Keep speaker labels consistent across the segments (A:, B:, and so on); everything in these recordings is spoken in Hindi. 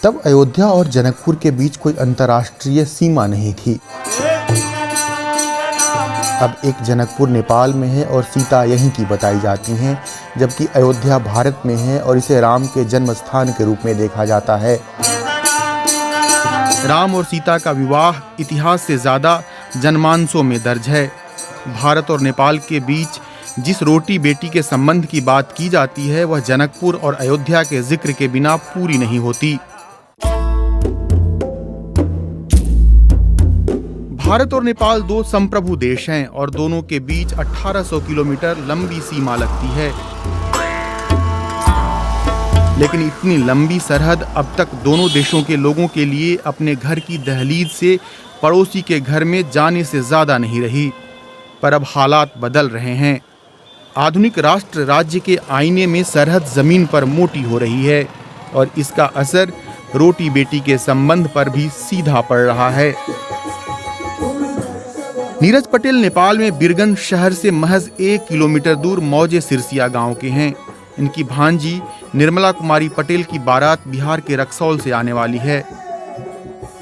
A: तब अयोध्या और जनकपुर के बीच कोई अंतर्राष्ट्रीय सीमा नहीं थी। अब एक जनकपुर नेपाल में है और सीता यहीं की बताई जाती हैं, जबकि अयोध्या भारत में है और इसे राम के जन्म स्थान के रूप में देखा जाता है। राम और सीता का विवाह इतिहास से ज़्यादा जनमानसों में दर्ज है। भारत और नेपाल के बीच जिस रोटी बेटी के संबंध की बात की जाती है, वह जनकपुर और अयोध्या के जिक्र के बिना पूरी नहीं होती। भारत और नेपाल दो संप्रभु देश हैं और दोनों के बीच 1800 किलोमीटर लंबी सीमा लगती है। लेकिन इतनी लंबी सरहद अब तक दोनों देशों के लोगों के लिए अपने घर की दहलीज से पड़ोसी के घर में जाने से ज्यादा नहीं रही। पर अब हालात बदल रहे हैं। आधुनिक राष्ट्र राज्य के आईने में सरहद जमीन पर मोटी हो रही है और इसका असर रोटी बेटी के संबंध पर भी सीधा पड़ रहा है। नीरज पटेल नेपाल में बिरगंज शहर से महज 1 किलोमीटर दूर मौजे सिरसिया गांव के हैं। इनकी भांजी निर्मला कुमारी पटेल की बारात बिहार के रक्सौल से आने वाली है।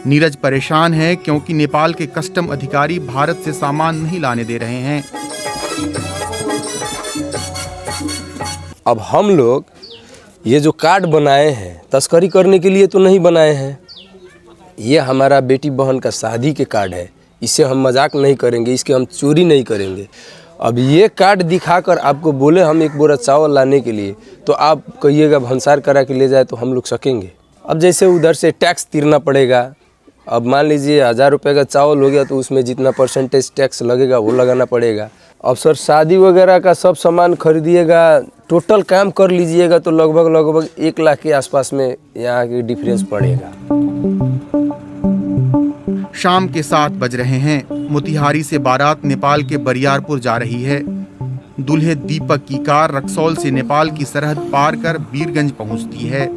A: नीरज परेशान है क्योंकि नेपाल के कस्टम अधिकारी भारत से सामान नहीं लाने दे रहे हैं।
B: अब हम लोग ये जो कार्ड बनाए हैं तस्करी करने के लिए तो नहीं बनाए हैं। ये हमारा बेटी बहन का शादी के कार्ड है। इससे हम मजाक नहीं करेंगे, इसके हम चोरी नहीं करेंगे। अब ये कार्ड दिखाकर आपको बोले हम 1 बोरा चावल लाने के लिए, तो आप कहिएगा भंसार करा के ले जाए तो हम लोग सकेंगे। अब जैसे उधर से टैक्स तीरना पड़ेगा। अब मान लीजिए 1000 रुपये का चावल हो गया तो उसमें जितना परसेंटेज टैक्स लगेगा वो लगाना पड़ेगा। अब सर शादी वगैरह का सब सामान खरीदिएगा, टोटल काम कर लीजिएगा तो लगभग 1 लाख के आसपास में यहाँ की डिफरेंस पड़ेगा।
A: शाम के 7 बज रहे हैं। मोतिहारी से बारात नेपाल के बरियारपुर जा रही है। दूल्हे दीपक की कार रक्सौल से नेपाल की सरहद पार कर बीरगंज पहुंचती है।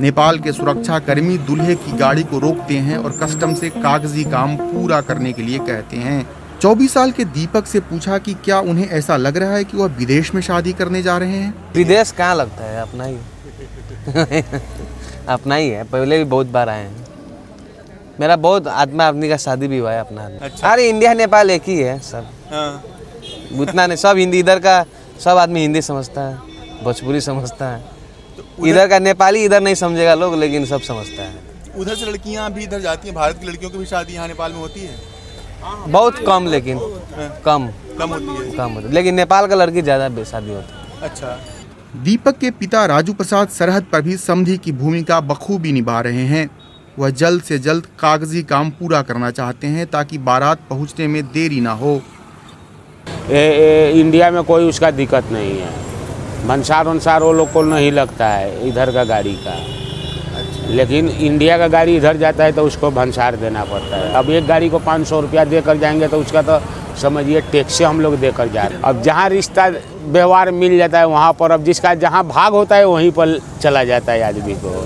A: नेपाल के सुरक्षा कर्मी दूल्हे की गाड़ी को रोकते हैं और कस्टम से कागजी काम पूरा करने के लिए कहते हैं। 24 साल के दीपक से पूछा कि क्या उन्हें ऐसा लग रहा है कि वह विदेश में शादी करने जा रहे हैं।
C: विदेश कहाँ लगता है, अपना ही अपना ही है। पहले भी बहुत बार आए हैं। मेरा बहुत आदमी का शादी भी हुआ है अपना। अच्छा। अरे इंडिया नेपाल एक ही है सब। हाँ। उतना नहीं, सब हिंदी, इधर का सब आदमी हिंदी समझता है, भोजपुरी समझता है। तो इधर का नेपाली इधर नहीं समझेगा लोग, लेकिन सब समझता है।
D: उधर से लड़कियां भी इधर जाती हैं, भारत की लड़कियों की भी शादी यहाँ नेपाल में होती है?
C: बहुत कम, लेकिन कम होती है। लेकिन नेपाल का लड़की ज़्यादा शादी होती है।
D: अच्छा।
A: दीपक के पिता राजू प्रसाद सरहद पर भी समधी की भूमिका बखूबी निभा रहे हैं। वह जल्द से जल्द कागजी काम पूरा करना चाहते हैं ताकि बारात पहुंचने में देरी ना हो।
E: इंडिया में कोई उसका दिक्कत नहीं है। भंसार वो लोग को नहीं लगता है इधर का गाड़ी का। अच्छा। लेकिन इंडिया का गाड़ी इधर जाता है तो उसको भंसार देना पड़ता है। अब एक गाड़ी को 500 रुपया देकर जाएंगे तो उसका तो समझिए टैक्स से हम लोग देकर जा रहे हैं। अब जहाँ रिश्ता व्यवहार मिल जाता है वहाँ पर, अब जिसका जहाँ भाग होता है वहीं पर चला जाता है आदमी को।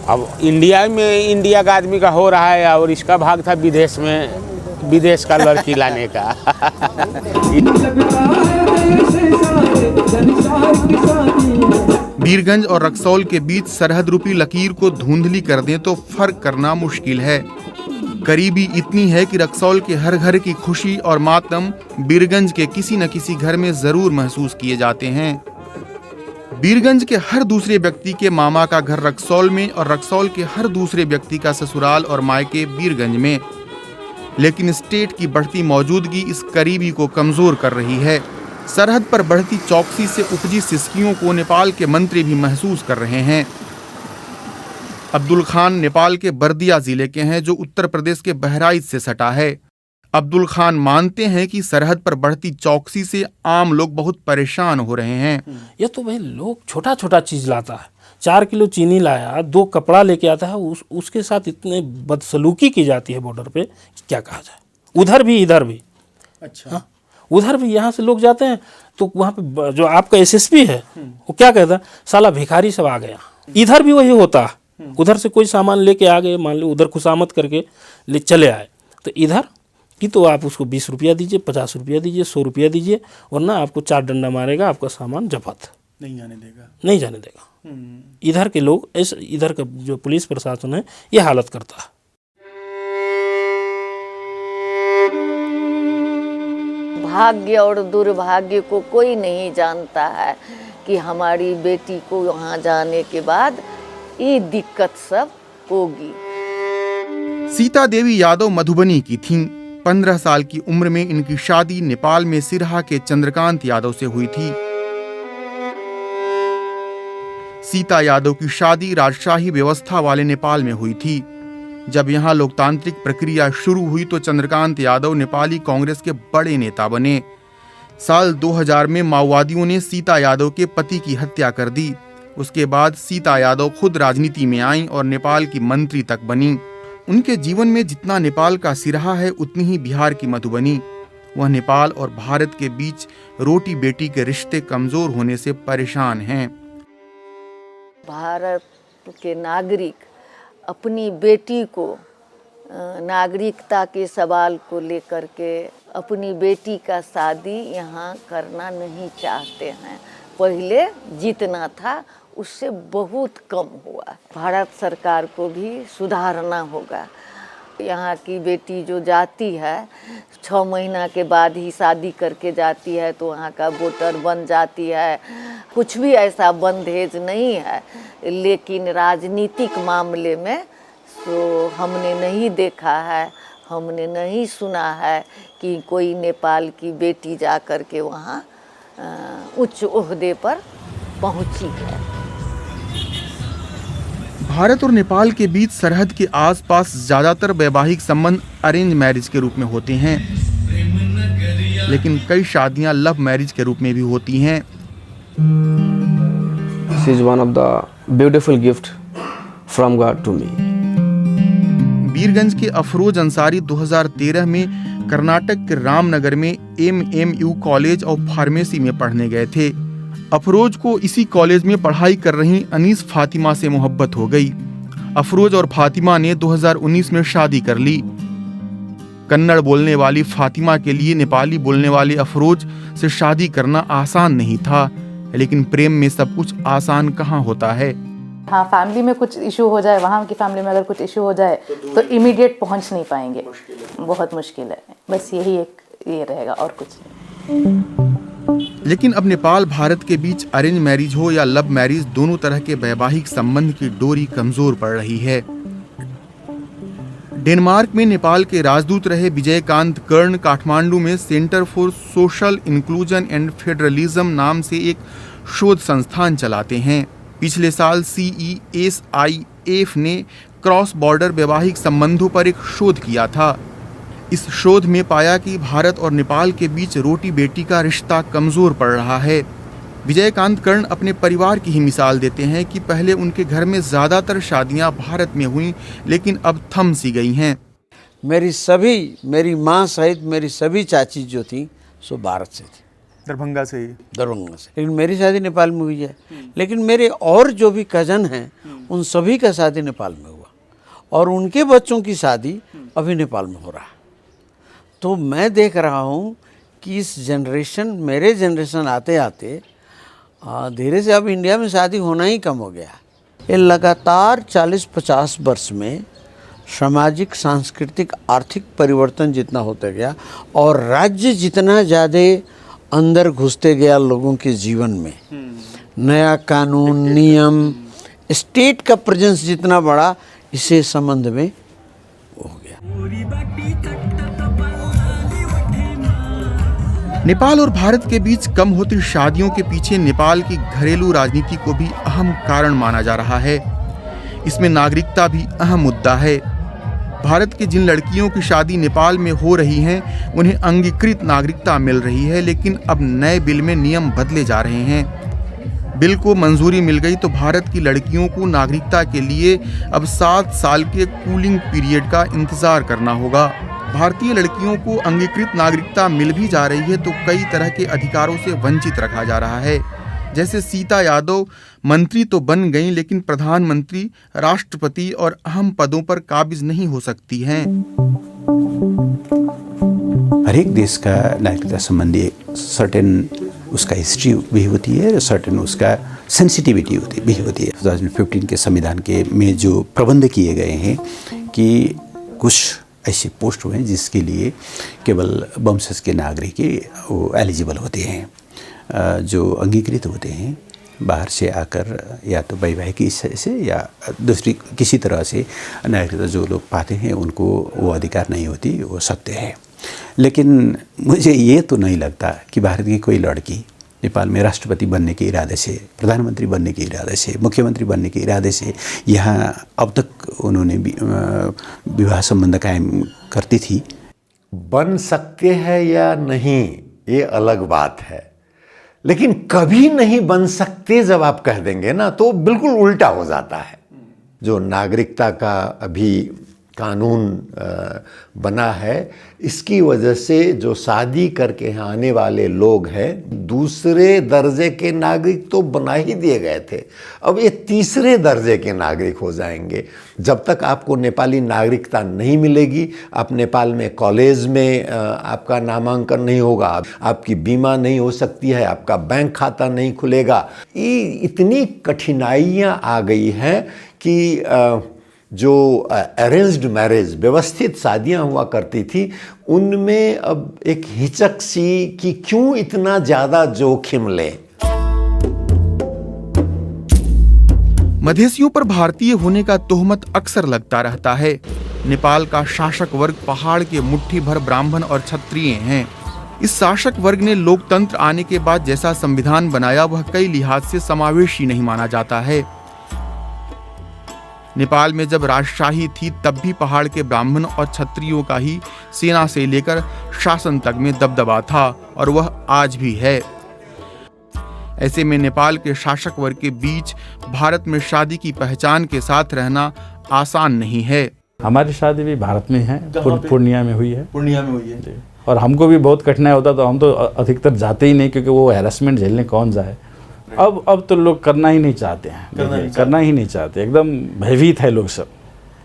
E: अब इंडिया में इंडिया का आदमी का हो रहा है और इसका भाग था विदेश में, विदेश का लड़की लाने का।
A: बीरगंज और रक्सौल के बीच सरहद रूपी लकीर को धुंधली कर दें तो फर्क करना मुश्किल है। करीबी इतनी है कि रक्सौल के हर घर की खुशी और मातम बीरगंज के किसी न किसी घर में जरूर महसूस किए जाते हैं। बीरगंज के हर दूसरे व्यक्ति के मामा का घर रक्सौल में और रक्सौल के हर दूसरे व्यक्ति का ससुराल और मायके बीरगंज में। लेकिन स्टेट की बढ़ती मौजूदगी इस करीबी को कमजोर कर रही है। सरहद पर बढ़ती चौकसी से उपजी सिसकियों को नेपाल के मंत्री भी महसूस कर रहे हैं। अब्दुल खान नेपाल के बर्दिया जिले के हैं जो उत्तर प्रदेश के बहराइच से सटा है। अब्दुल खान मानते हैं कि सरहद पर बढ़ती चौकसी से आम लोग बहुत परेशान हो रहे हैं।
F: ये तो भाई लोग छोटा छोटा चीज लाता है, 4 किलो चीनी लाया, 2 कपड़ा लेके आता है, उसके साथ इतने बदसलूकी की जाती है बॉर्डर पे, क्या कहा जाए। उधर भी इधर भी। अच्छा। हाँ, उधर भी यहाँ से लोग जाते हैं तो वहाँ पे जो आपका एसएसपी है वो क्या कहता है, साला भिखारी सब आ गया। इधर भी वही होता है, उधर से कोई सामान लेके आ गए, मान लो उधर खुशामत करके ले चले आए, तो इधर कि तो आप उसको 20 रुपया दीजिए, 50 रुपया दीजिए, 100 रुपया दीजिए, वरना आपको 4 डंडा मारेगा, आपका सामान जब्त।
D: नहीं जाने देगा।
F: नहीं जाने देगा। इधर के लोग इधर का जो पुलिस प्रशासन है ये हालत करता है।
G: भाग्य और दुर्भाग्य को कोई नहीं जानता है कि हमारी बेटी को वहाँ जाने के बाद ये दिक्कत सब होगी।
A: सीता देवी यादव मधुबनी की थीं। 15 साल की उम्र में इनकी शादी नेपाल में सिरहा के चंद्रकांत यादव से हुई थी। सीता यादव की शादी राजशाही व्यवस्था वाले नेपाल में हुई थी। जब यहाँ लोकतांत्रिक प्रक्रिया शुरू हुई तो चंद्रकांत यादव नेपाली कांग्रेस के बड़े नेता बने। साल 2000 में माओवादियों ने सीता यादव के पति की हत्या कर दी। उसके बाद सीता यादव खुद राजनीति में आईं और नेपाल की मंत्री तक बनी। उनके जीवन में जितना नेपाल का सिरहा है उतनी ही बिहार की मधुबनी। वह नेपाल और भारत के बीच रोटी बेटी के रिश्ते कमजोर होने से परेशान हैं।
G: भारत के नागरिक अपनी बेटी को नागरिकता के सवाल को लेकर के अपनी बेटी का शादी यहाँ करना नहीं चाहते हैं। पहले जितना था उससे बहुत कम हुआ है। भारत सरकार को भी सुधारना होगा। यहाँ की बेटी जो जाती है 6 महीना के बाद ही शादी करके जाती है तो वहाँ का वोटर बन जाती है। कुछ भी ऐसा बंधेज नहीं है, लेकिन राजनीतिक मामले में तो हमने नहीं देखा है, हमने नहीं सुना है कि कोई नेपाल की बेटी जा कर के वहाँ उच्च ओहदे पर पहुँची है।
A: भारत और नेपाल के बीच सरहद के आसपास ज्यादातर वैवाहिक संबंध अरेंज मैरिज के रूप में होते हैं, लेकिन कई शादियां लव मैरिज के रूप में भी होती हैं।
H: This is one of the beautiful gift from God to me.
A: Birgunj के अफरोज अंसारी 2013 में कर्नाटक के रामनगर में MMU कॉलेज ऑफ फार्मेसी में पढ़ने गए थे। अफरोज को इसी कॉलेज में पढ़ाई कर रही अनीस फातिमा से मोहब्बत हो गई। अफरोज और फातिमा ने 2019 में शादी कर ली। कन्नड़ बोलने वाली फातिमा के लिए नेपाली बोलने वाले अफरोज से शादी करना आसान नहीं था, लेकिन प्रेम में सब कुछ आसान कहाँ होता है।
I: हाँ, फैमिली में कुछ इशू हो जाए, वहाँ की फैमिली में अगर कुछ इशू हो जाए तो इमीडिएट पहुँच नहीं पाएंगे, बहुत मुश्किल है। बस यही एक ये रहेगा और कुछ नहीं।
A: लेकिन अब नेपाल भारत के बीच अरेंज मैरिज हो या लव मैरिज, दोनों तरह के वैवाहिक संबंध की डोरी कमजोर पड़ रही है। डेनमार्क में नेपाल के राजदूत रहे विजयकांत कर्ण काठमांडू में centre for social inclusion and federalism नाम से एक शोध संस्थान चलाते हैं। पिछले साल CESIF ने क्रॉस बॉर्डर वैवाहिक संबंधों पर एक शोध किया था। इस शोध में पाया कि भारत और नेपाल के बीच रोटी बेटी का रिश्ता कमजोर पड़ रहा है। विजयकांत कर्ण अपने परिवार की ही मिसाल देते हैं कि पहले उनके घर में ज्यादातर शादियां भारत में हुई, लेकिन अब थम सी गई हैं।
J: मेरी माँ सहित मेरी सभी चाची जो थी सो भारत से थी,
D: दरभंगा से ही।
J: दरभंगा से। लेकिन मेरी शादी नेपाल में हुई है। लेकिन मेरे और जो भी कजन हैं उन सभी का शादी नेपाल में हुआ और उनके बच्चों की शादी अभी नेपाल में हो रहा है। तो मैं देख रहा हूँ कि इस जनरेशन, मेरे जनरेशन आते आते धीरे से अब इंडिया में शादी होना ही कम हो गया। ये लगातार 40-50 वर्ष में सामाजिक, सांस्कृतिक, आर्थिक परिवर्तन जितना होता गया और राज्य जितना ज़्यादा अंदर घुसते गया लोगों के जीवन में, नया कानून, नियम, स्टेट का प्रेजेंस जितना बड़ा, इसे संबंध में हो गया।
A: नेपाल और भारत के बीच कम होती शादियों के पीछे नेपाल की घरेलू राजनीति को भी अहम कारण माना जा रहा है। इसमें नागरिकता भी अहम मुद्दा है। भारत की जिन लड़कियों की शादी नेपाल में हो रही हैं, उन्हें अंगीकृत नागरिकता मिल रही है, लेकिन अब नए बिल में नियम बदले जा रहे हैं। बिल को मंजूरी मिल गई तो भारत की लड़कियों को नागरिकता के लिए अब 7 साल के कूलिंग पीरियड का इंतजार करना होगा। भारतीय लड़कियों को अंगीकृत नागरिकता मिल भी जा रही है तो कई तरह के अधिकारों से वंचित रखा जा रहा है। जैसे सीता यादव मंत्री तो बन गईं, लेकिन प्रधानमंत्री, राष्ट्रपति और अहम पदों पर काबिज नहीं हो सकती हैं।
K: हर एक देश का नागरिकता संबंधी सर्टेन उसका हिस्ट्री भी होती है, सर्टेन उसका सेंसिटिविटी भी होती है। 2015 के संविधान के में जो प्रबंध किए गए हैं कि कुछ ऐसे पोस्ट हुए हैं जिसके लिए केवल वंशज के नागरिक ही वो एलिजिबल होते हैं, जो अंगीकृत होते हैं बाहर से आकर, या तो वैवाहिक हिस्से से या दूसरी किसी तरह से नागरिकता जो लोग पाते हैं उनको वो अधिकार नहीं होती, वो सत्य है। लेकिन मुझे ये तो नहीं लगता कि भारत की कोई लड़की नेपाल में राष्ट्रपति बनने के इरादे से, प्रधानमंत्री बनने के इरादे से, मुख्यमंत्री बनने के इरादे से यहाँ अब तक उन्होंने विवाह संबंध कायम करती थी।
L: बन सकते हैं या नहीं ये अलग बात है, लेकिन कभी नहीं बन सकते जब आप कह देंगे ना तो बिल्कुल उल्टा हो जाता है। जो नागरिकता का अभी कानून बना है, इसकी वजह से जो शादी करके यहाँ आने वाले लोग हैं दूसरे दर्जे के नागरिक तो बना ही दिए गए थे, अब ये तीसरे दर्जे के नागरिक हो जाएंगे। जब तक आपको नेपाली नागरिकता नहीं मिलेगी, आप नेपाल में कॉलेज में आपका नामांकन नहीं होगा, आपकी बीमा नहीं हो सकती है, आपका बैंक खाता नहीं खुलेगा। ये इतनी कठिनाइयाँ आ गई हैं कि जो अरेंज्ड मैरिज, व्यवस्थित शादियां हुआ करती थी, उनमें अब एक हिचक सी कि क्यों इतना ज़्यादा जोखिम लें।
A: मधेसियों पर भारतीय होने का तोहमत अक्सर लगता रहता है। नेपाल का शासक वर्ग पहाड़ के मुट्ठी भर ब्राह्मण और क्षत्रिय हैं। इस शासक वर्ग ने लोकतंत्र आने के बाद जैसा संविधान बनाया वह कई लिहाज से समावेशी नहीं माना जाता है। नेपाल में जब राजशाही थी तब भी पहाड़ के ब्राह्मण और क्षत्रियों का ही सेना से लेकर शासन तक में दबदबा था और वह आज भी है। ऐसे में नेपाल के शासक वर्ग के बीच भारत में शादी की पहचान के साथ रहना आसान नहीं है।
M: हमारी शादी भी भारत में है, पूर्णिया में हुई है।
D: पूर्णिया में हुई है
M: और हमको भी बहुत कठिनाई होता, तो हम तो अधिकतर जाते ही नहीं, क्योंकि वो हैरेसमेंट झेलने कौन जाए। अब तो लोग करना ही नहीं चाहते हैं, करना ही नहीं चाहते, एकदम भयभीत है लोग सब,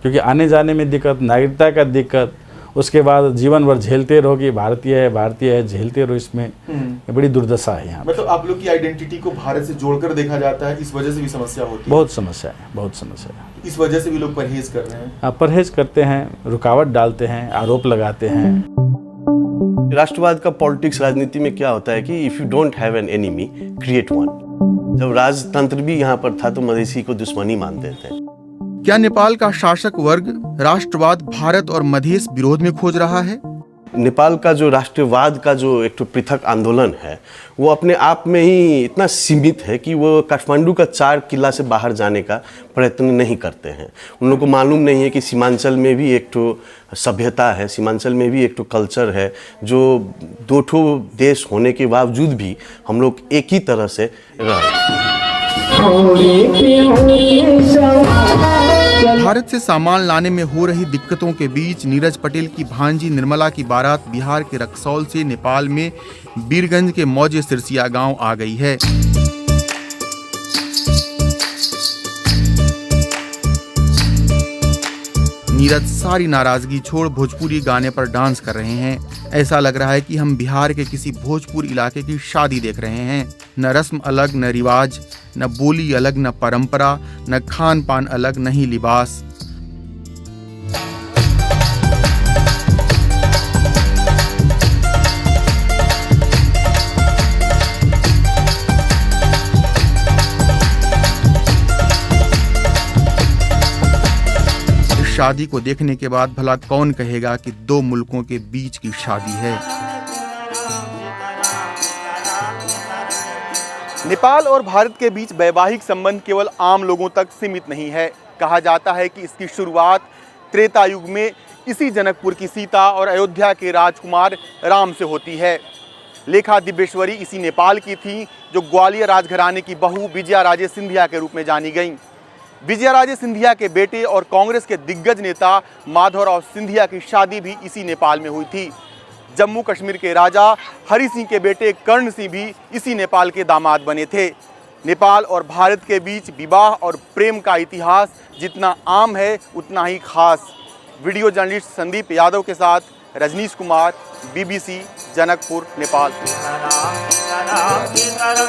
M: क्योंकि आने जाने में दिक्कत, नागरिकता का दिक्कत, उसके बाद जीवन भर झेलते रहो कि भारतीय है झेलते रहो। इसमें बड़ी दुर्दशा है यहाँ।
D: मतलब आप लोग की आइडेंटिटी को भारत से जोड़कर देखा जाता है, इस वजह से भी समस्या होती है।
M: बहुत समस्या है।
D: इस वजह से भी लोग परहेज कर रहे हैं।
M: परहेज करते हैं, रुकावट डालते हैं, आरोप लगाते हैं।
N: राष्ट्रवाद का पॉलिटिक्स, राजनीति में क्या होता है कि if you don't have an enemy create one. जब राजतंत्र भी यहाँ पर था तो मधेसी को दुश्मनी मानते थे।
A: क्या नेपाल का शासक वर्ग राष्ट्रवाद भारत और मधेश विरोध में खोज रहा है?
N: नेपाल का जो राष्ट्रवाद का जो एक पृथक आंदोलन है वो अपने आप में ही इतना सीमित है कि वो काठमांडू का 4 किला से बाहर जाने का प्रयत्न नहीं करते हैं। उन लोगों को मालूम नहीं है कि सीमांचल में भी एक तो सभ्यता है, सीमांचल में भी एक तो कल्चर है, जो 2 देश होने के बावजूद भी हम लोग एक ही तरह से रह रहे हैं।
A: भारत से सामान लाने में हो रही दिक्कतों के बीच नीरज पटेल की भांजी निर्मला की बारात बिहार के रक्सौल से नेपाल में बीरगंज के मौजे सिरसिया गांव आ गई है। नीरज सारी नाराजगी छोड़ भोजपुरी गाने पर डांस कर रहे हैं। ऐसा लग रहा है कि हम बिहार के किसी भोजपुर इलाके की शादी देख रहे हैं। न रस्म अलग, न रिवाज, न बोली अलग, न परंपरा, न खान पान अलग, न ही लिबास। शादी को देखने के बाद भला कौन कहेगा कि 2 मुल्कों के बीच की शादी है।
D: नेपाल और भारत के बीच वैवाहिक संबंध केवल आम लोगों तक सीमित नहीं है। कहा जाता है कि इसकी शुरुआत त्रेता युग में इसी जनकपुर की सीता और अयोध्या के राजकुमार राम से होती है। लेखा दिव्येश्वरी इसी नेपाल की थी, जो ग्वालियर राजघराने की बहू विजया राजे सिंधिया के रूप में जानी गईं। विजया राजे सिंधिया के बेटे और कांग्रेस के दिग्गज नेता माधवराव सिंधिया की शादी भी इसी नेपाल में हुई थी। जम्मू कश्मीर के राजा हरि सिंह के बेटे कर्ण सिंह भी इसी नेपाल के दामाद बने थे। नेपाल और भारत के बीच विवाह और प्रेम का इतिहास जितना आम है उतना ही खास। वीडियो जर्नलिस्ट संदीप यादव के साथ रजनीश कुमार, BBC जनकपुर, नेपाल।
O: राम सीताराम